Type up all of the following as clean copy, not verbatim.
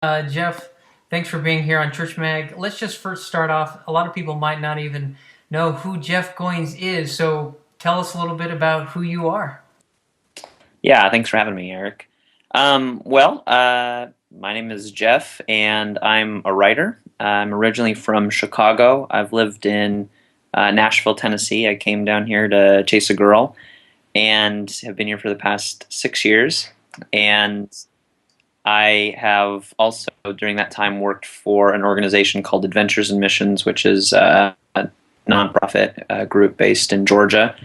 Jeff, thanks for being here on ChurchMag. Let's just first start off. A lot of people might not even know who Jeff Goins is, so tell us a little bit about who you are. Yeah, thanks for having me, Eric. My name is Jeff, and I'm a writer. I'm originally from Chicago. I've lived in Nashville, Tennessee. I came down here to chase a girl, and have been here for the past 6 years. And I have also, during that time, worked for an organization called Adventures in Missions, which is a nonprofit group based in Georgia,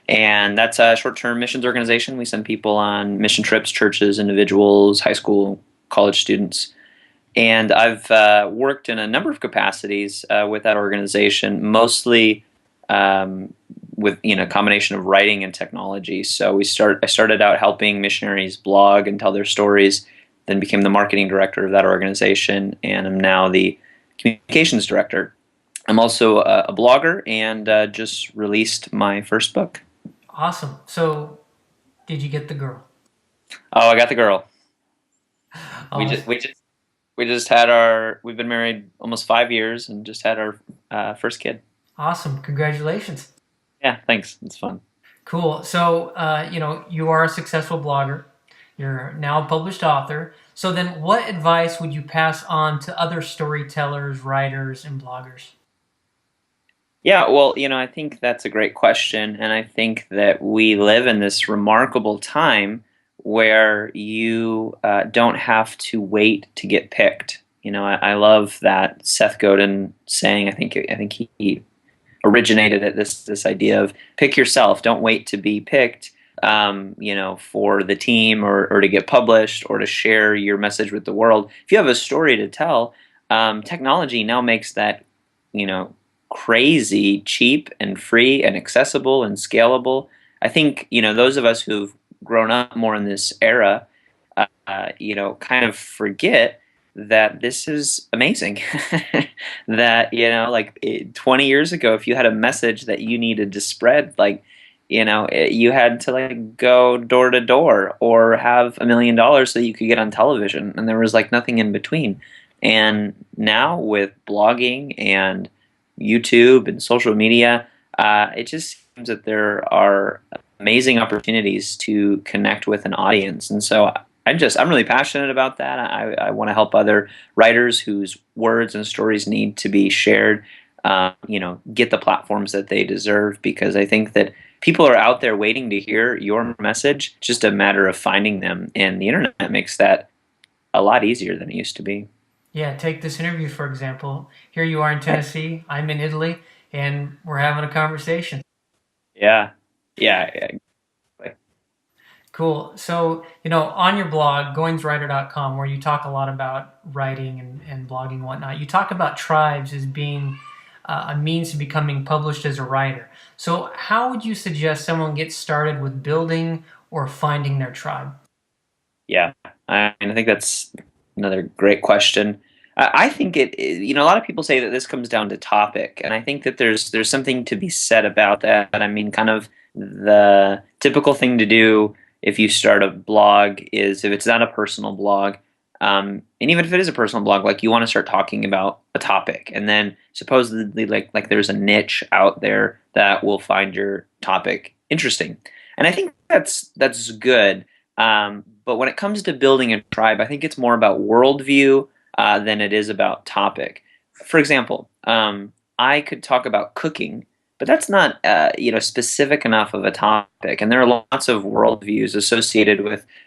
and that's a short-term missions organization. We send people on mission trips, churches, individuals, high school, college students. And I've worked in a number of capacities with that organization, mostly with a combination of writing and technology. So I started out helping missionaries blog and tell their stories, then became the marketing director of that organization, and I'm now the communications director. I'm also a blogger and just released my first book. Awesome. So, did you get the girl? Oh, I got the girl. We Awesome. just we just we just had our we've been married almost 5 years and just had our first kid. Awesome. Congratulations. Yeah, thanks. It's fun. Cool. So, you are a successful blogger. You're now a published author. So, then what advice would you pass on to other storytellers, writers, and bloggers? Yeah, well, I think that's a great question, and I think that we live in this remarkable time where you don't have to wait to get picked. I love that Seth Godin saying. I think he originated it, this idea of pick yourself. Don't wait to be picked. For the team or to get published or to share your message with the world. If you have a story to tell, technology now makes that you know crazy cheap and free and accessible and scalable. I think those of us who've grown up more in this era, kind of forget that this is amazing. That 20 years ago, if you had a message that you needed to spread, you had to go door to door or have $1 million so that you could get on television, and there was nothing in between. And now with blogging and YouTube and social media, it just seems that there are amazing opportunities to connect with an audience. And so I'm really passionate about that. I want to help other writers whose words and stories need to be shared, get the platforms that they deserve, because I think that people are out there waiting to hear your message. It's just a matter of finding them, and the internet makes that a lot easier than it used to be. Yeah, take this interview for example. Here you are in Right. Tennessee, I'm in Italy, and we're having a conversation. Yeah, yeah, yeah. Like, Cool. So, on your blog, goinswriter.com, where you talk a lot about writing and blogging and whatnot, you talk about tribes as being a means to becoming published as a writer. So, how would you suggest someone get started with building or finding their tribe? yeah. I think that's another great question. I think a lot of people say that this comes down to topic, and I think that there's something to be said about that. I mean, kind of the typical thing to do if you start a blog is, if it's not a personal blog, and even if it is a personal blog, you want to start talking about a topic, and then supposedly there's a niche out there that will find your topic interesting, and I think that's good. But when it comes to building a tribe, I think it's more about worldview than it is about topic. For example, I could talk about cooking, but that's not specific enough of a topic. And there are lots of worldviews associated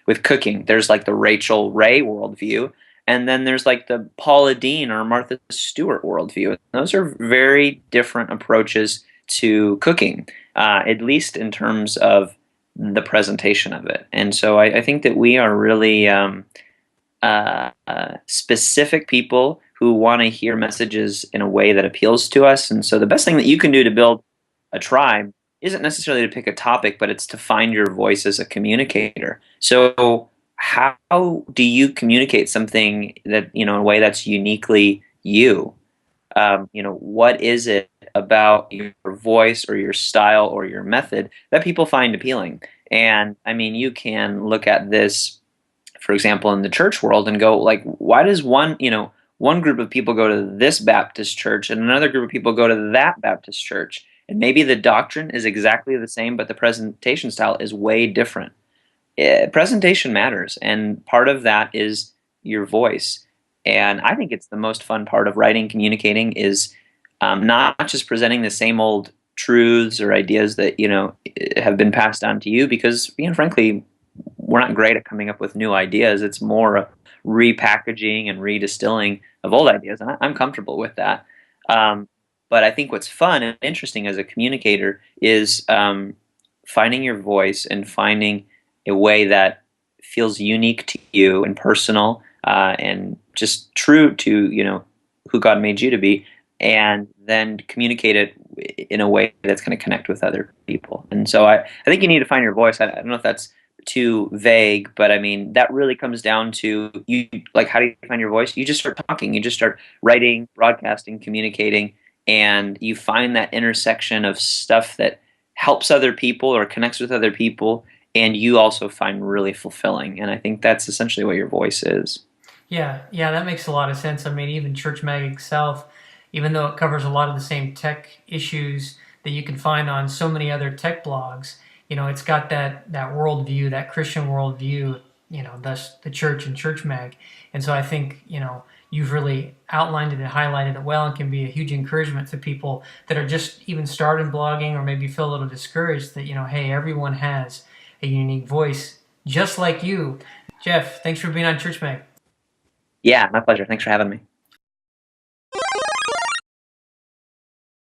with cooking. There's the Rachel Ray worldview, and then there's the Paula Deen or Martha Stewart worldview. Those are very different approaches to cooking, at least in terms of the presentation of it. And so I think that we are really specific people who want to hear messages in a way that appeals to us. And so the best thing that you can do to build a tribe isn't necessarily to pick a topic, but it's to find your voice as a communicator. So how do you communicate something that, in a way that's uniquely you? What is it about your voice or your style or your method that people find appealing? And I mean, you can look at this for example, in the church world and go like, why does one group of people go to this Baptist church and another group of people go to that Baptist church? And maybe the doctrine is exactly the same, but the presentation style is way different. Presentation matters, and part of that is your voice. And I think it's the most fun part of writing, communicating is not just presenting the same old truths or ideas that have been passed on to you, because frankly, we're not great at coming up with new ideas. It's more repackaging and redistilling of old ideas, and I'm comfortable with that. Um, but I think what's fun and interesting as a communicator is finding your voice and finding a way that feels unique to you and personal, and just true to who God made you to be, and then communicate it in a way that's going to connect with other people. And so I think you need to find your voice. I don't know if that's too vague, but I mean that really comes down to you. Like, how do you find your voice? You just start talking. You just start writing, broadcasting, communicating, and you find that intersection of stuff that helps other people or connects with other people, and you also find really fulfilling. And I think that's essentially what your voice is. Yeah, yeah, that makes a lot of sense. I mean, even ChurchMag itself, even though it covers a lot of the same tech issues that you can find on so many other tech blogs, it's got that worldview, that Christian worldview, thus the church and ChurchMag. And so I think, you've really outlined it and highlighted it well, and can be a huge encouragement to people that are just even starting blogging or maybe feel a little discouraged that, hey, everyone has a unique voice just like you. Jeff, thanks for being on ChurchMag. Yeah, my pleasure. Thanks for having me.